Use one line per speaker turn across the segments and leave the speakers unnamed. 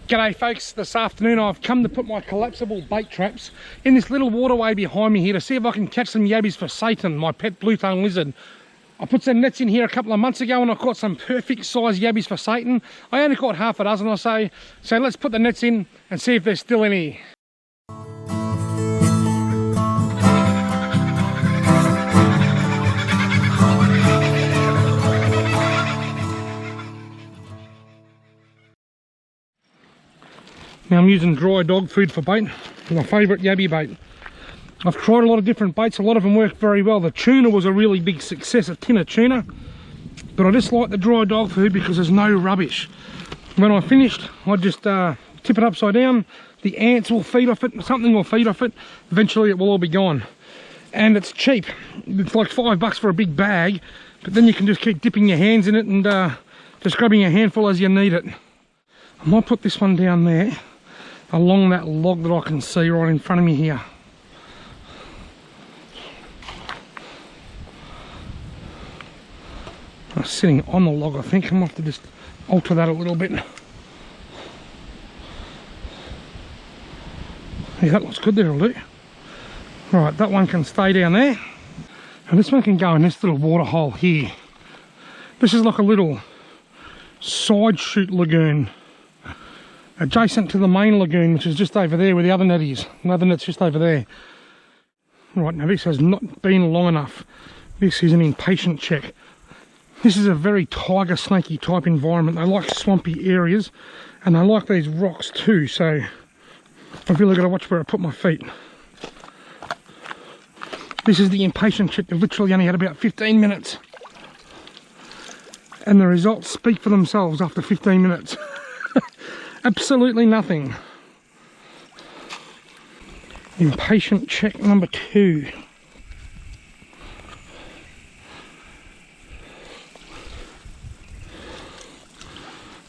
G'day folks, this afternoon I've come to put my collapsible bait traps in this little waterway behind me here to see if I can catch some yabbies for Satan, my pet blue-tongued lizard. I put some nets in here a couple of months ago and I caught some perfect size yabbies for Satan. I only caught half a dozen or so, so let's put the nets in and see if there's still any. Now I'm using dry dog food for bait, my favourite yabby bait. I've tried a lot of different baits, a lot of them work very well. The tuna was a really big success, a tin of tuna. But I just like the dry dog food because there's no rubbish. When I finished, I just tip it upside down. The ants will feed off it, something will feed off it. Eventually it will all be gone. And it's cheap. It's like $5 for a big bag, but then you can just keep dipping your hands in it and just grabbing a handful as you need it. I might put this one down there, along that log that I can see right in front of me here. I'm sitting on the log, I think. I'm going to have to just alter that a little bit. Yeah, that looks good there, will do. Right, that one can stay down there. And this one can go in this little water hole here. This is like a little side chute lagoon, adjacent to the main lagoon, which is just over there where the other net is. The other net's just over there. Right, now this has not been long enough. This is an impatient check. This is a very tiger snaky type environment. They like swampy areas and they like these rocks too, so I've really got to watch where I put my feet. This is the impatient check. They've literally only had about 15 minutes. And the results speak for themselves after 15 minutes. Absolutely nothing. Impatient check number 2.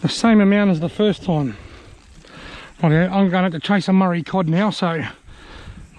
The same amount as the first time. Okay, I'm going to have to chase a Murray cod now, so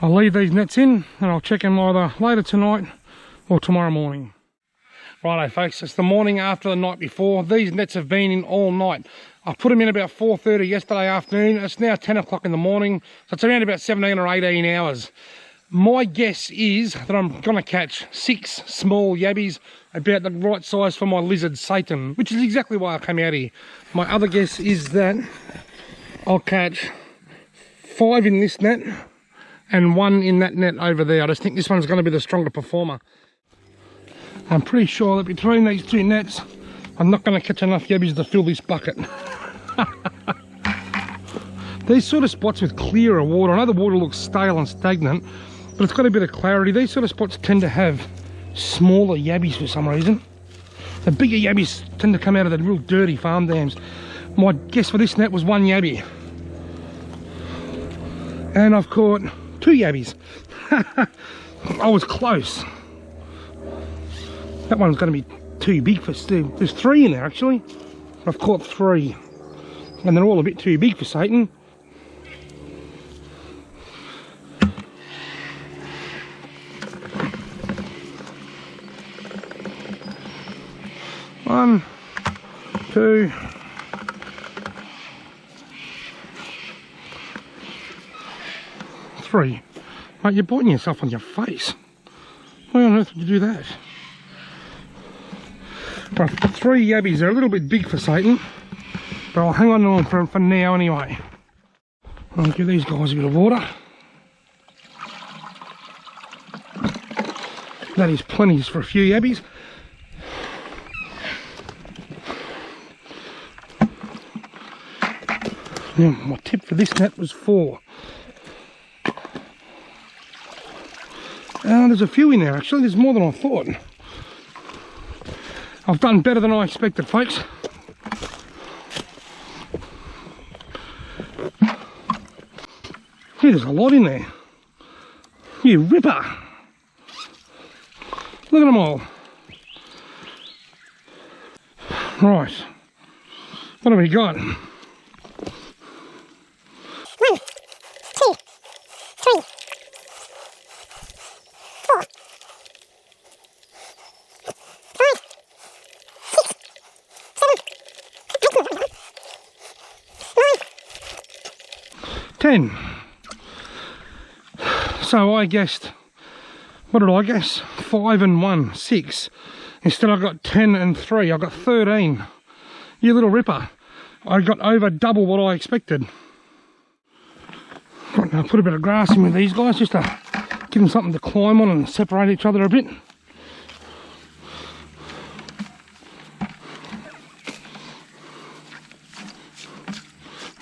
I'll leave these nets in and I'll check them either later tonight or tomorrow morning. Righto folks, it's the morning after the night before. These nets have been in all night. I put them in about 4:30 yesterday afternoon. It's now 10 o'clock in the morning, so it's around about 17 or 18 hours. My guess is that I'm going to catch 6 small yabbies, about the right size for my lizard Satan, which is exactly why I came out here. My other guess is that I'll catch 5 in this net and 1 in that net over there. I just think this one's going to be the stronger performer. I'm pretty sure that between these 2 nets, I'm not going to catch enough yabbies to fill this bucket. These sort of spots with clearer water, I know the water looks stale and stagnant, but it's got a bit of clarity. These sort of spots tend to have smaller yabbies for some reason. The bigger yabbies tend to come out of the real dirty farm dams. My guess for this net was 1 yabby. And I've caught 2 yabbies. I was close. That one's going to be too big for Steve. There's 3 in there actually. I've caught 3. And they're all a bit too big for Satan. One, 2, 3. Mate, you're biting yourself on your face. Why on earth would you do that? Right, 3 yabbies. They're a little bit big for Satan, but I'll hang on to them for now anyway. I'll give these guys a bit of water. That is plenty for a few yabbies. Now, my tip for this net was 4. There's a few in there actually. There's more than I thought. I've done better than I expected, folks. There's a lot in there. You ripper. Look at them all. Right. What have we got?
1, 2, 3, 4, 5, 6, 7, 8, 9,
10. So I guessed, what did I guess? 5 and 1, 6. Instead I got 10 and 3, I got 13. You little ripper. I got over double what I expected. Right, now put a bit of grass in with these guys just to give them something to climb on and separate each other a bit.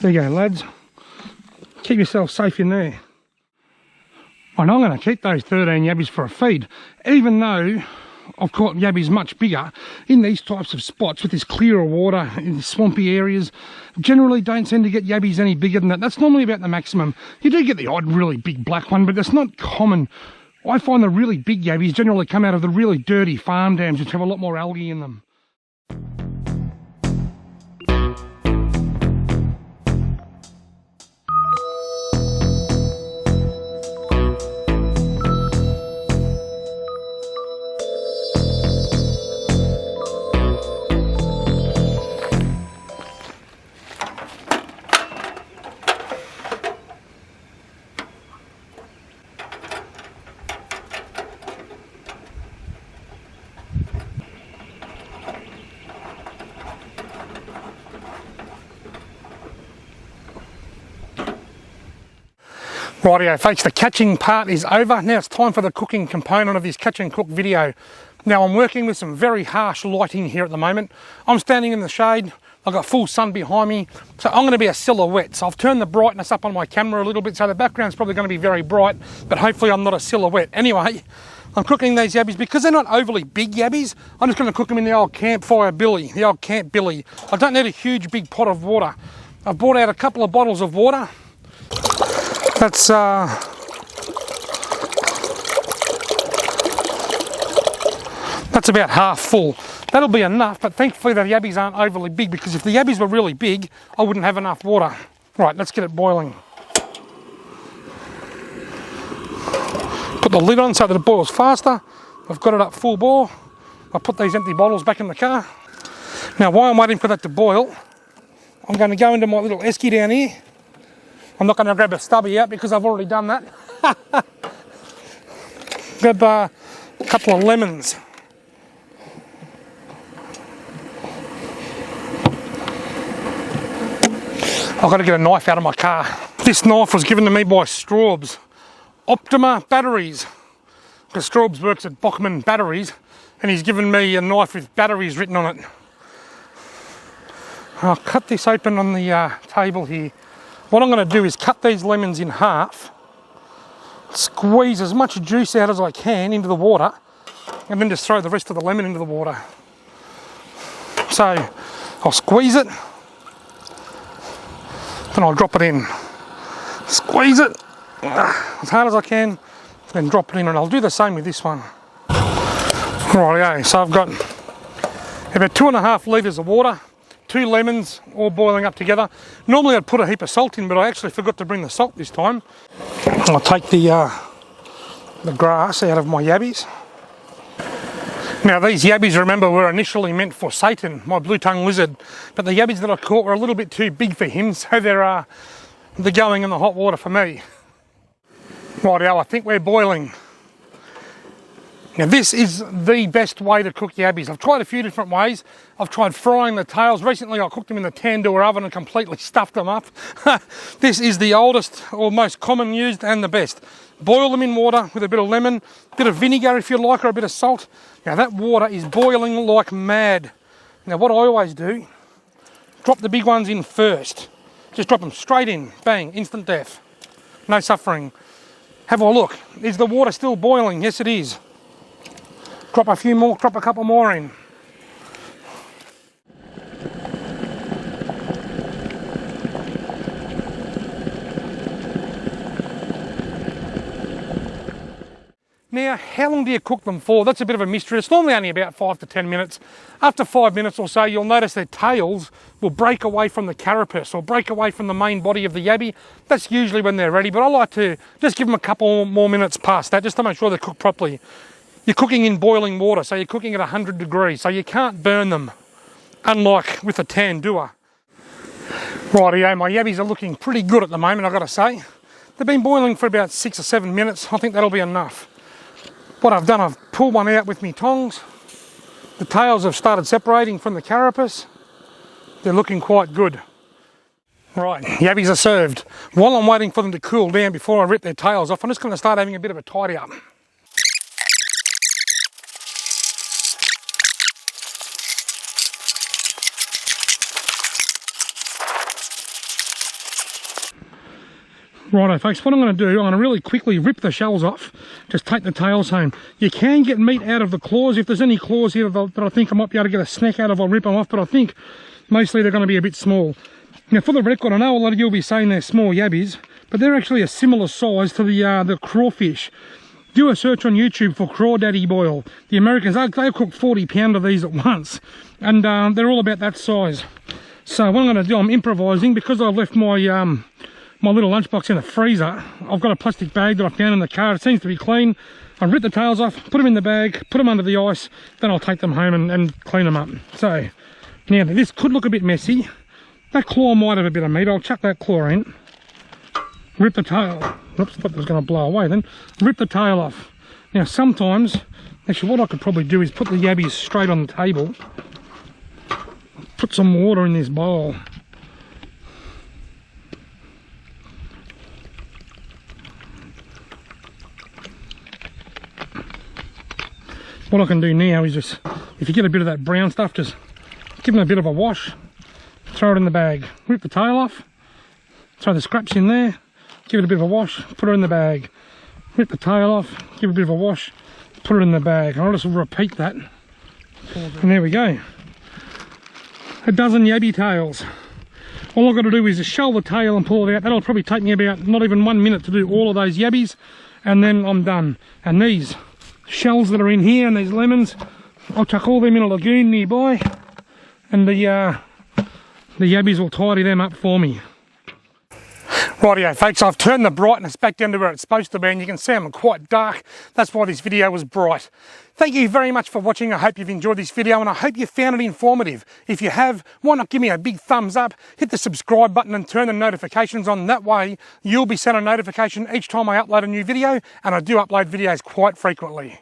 There you go, lads. Keep yourself safe in there. And I'm going to keep those 13 yabbies for a feed, even though I've caught yabbies much bigger in these types of spots with this clearer water in swampy areas. Generally don't tend to get yabbies any bigger than that. That's normally about the maximum. You do get the odd really big black one, but that's not common. I find the really big yabbies generally come out of the really dirty farm dams which have a lot more algae in them. Rightio folks, the catch and part is over. Now it's time for the cooking component of this catch and cook video. Now I'm working with some very harsh lighting here at the moment. I'm standing in the shade, I've got full sun behind me, so I'm going to be a silhouette. So I've turned the brightness up on my camera a little bit, so the background's probably going to be very bright, but hopefully I'm not a silhouette. Anyway, I'm cooking these yabbies because they're not overly big yabbies. I'm just going to cook them in the old campfire billy, the old camp billy. I don't need a huge big pot of water. I've brought out a couple of bottles of water. That's about half full. That'll be enough, but thankfully the yabbies aren't overly big, because if the yabbies were really big, I wouldn't have enough water. Right, let's get it boiling. Put the lid on so that it boils faster. I've got it up full bore. I'll put these empty bottles back in the car. Now while I'm waiting for that to boil, I'm going to go into my little esky down here. I'm not going to grab a stubby out because I've already done that. Grab a couple of lemons. I've got to get a knife out of my car. This knife was given to me by Straub's Optima Batteries. Because Straub's works at Bockman Batteries, and he's given me a knife with batteries written on it. I'll cut this open on the table here. What I'm going to do is cut these lemons in half, squeeze as much juice out as I can into the water, and then just throw the rest of the lemon into the water. So I'll squeeze it, then I'll drop it in. Squeeze it as hard as I can, then drop it in, and I'll do the same with this one. Rightio, so I've got about 2.5 litres of water, 2 lemons all boiling up together. Normally I'd put a heap of salt in, but I actually forgot to bring the salt this time. I'll take the grass out of my yabbies. Now these yabbies, remember, were initially meant for Satan, my blue-tongued lizard, but the yabbies that I caught were a little bit too big for him, so they're going in the hot water for me. Rightio, I think we're boiling. Now this is the best way to cook yabbies. I've tried a few different ways. I've tried frying the tails. Recently I cooked them in the tandoor oven and completely stuffed them up. This is the oldest or most common used and the best. Boil them in water with a bit of lemon, a bit of vinegar if you like, or a bit of salt. Now that water is boiling like mad. Now what I always do, drop the big ones in first. Just drop them straight in, bang, instant death. No suffering. Have a look. Is the water still boiling? Yes it is. Drop a few more, drop a couple more in. Now, how long do you cook them for? That's a bit of a mystery. It's normally only about 5 to 10 minutes. After 5 minutes or so, you'll notice their tails will break away from the carapace or break away from the main body of the yabby. That's usually when they're ready, but I like to just give them a couple more minutes past that just to make sure they're cooked properly. You're cooking in boiling water, so you're cooking at 100 degrees, so you can't burn them, unlike with a tandoor. Rightio, my yabbies are looking pretty good at the moment, I've got to say. They've been boiling for about 6 or 7 minutes. I think that'll be enough. What I've done, I've pulled one out with my tongs. The tails have started separating from the carapace. They're looking quite good. Right, yabbies are served. While I'm waiting for them to cool down before I rip their tails off, I'm just going to start having a bit of a tidy up. Righto folks, what I'm going to do, I'm going to really quickly rip the shells off, just take the tails home. You can get meat out of the claws. If there's any claws here that I think I might be able to get a snack out of, I'll rip them off, but I think mostly they're going to be a bit small. Now for the record, I know a lot of you will be saying they're small yabbies, but they're actually a similar size to the crawfish. Do a search on YouTube for crawdaddy boil. The Americans, they'll cook 40 pound of these at once, and they're all about that size. So what I'm going to do, I'm improvising, because I've left my my little lunchbox in the freezer. I've got a plastic bag that I found in the car. It seems to be clean. I rip the tails off, put them in the bag, put them under the ice, then I'll take them home and clean them up. So now this could look a bit messy. That claw might have a bit of meat. I'll chuck that claw in. Rip the tail. Oops, thought it was going to blow away then. Rip the tail off. Now sometimes, actually what I could probably do is put the yabbies straight on the table. Put some water in this bowl. What I can do now is just, if you get a bit of that brown stuff, just give them a bit of a wash, throw it in the bag, rip the tail off, throw the scraps in there, give it a bit of a wash, put it in the bag, rip the tail off, give it a bit of a wash, put it in the bag. I'll just repeat that, and there we go. A dozen yabby tails. All I've got to do is just shell the tail and pull it out. That'll probably take me about not even 1 minute to do all of those yabbies, and then I'm done. And these shells that are in here and these lemons, I'll chuck all them in a lagoon nearby, and the yabbies will tidy them up for me. Rightio folks, I've turned the brightness back down to where it's supposed to be, and you can see I'm quite dark. That's why this video was bright. Thank you very much for watching. I hope you've enjoyed this video, and I hope you found it informative. If you have, why not give me a big thumbs up, hit the subscribe button and turn the notifications on. That way you'll be sent a notification each time I upload a new video, and I do upload videos quite frequently.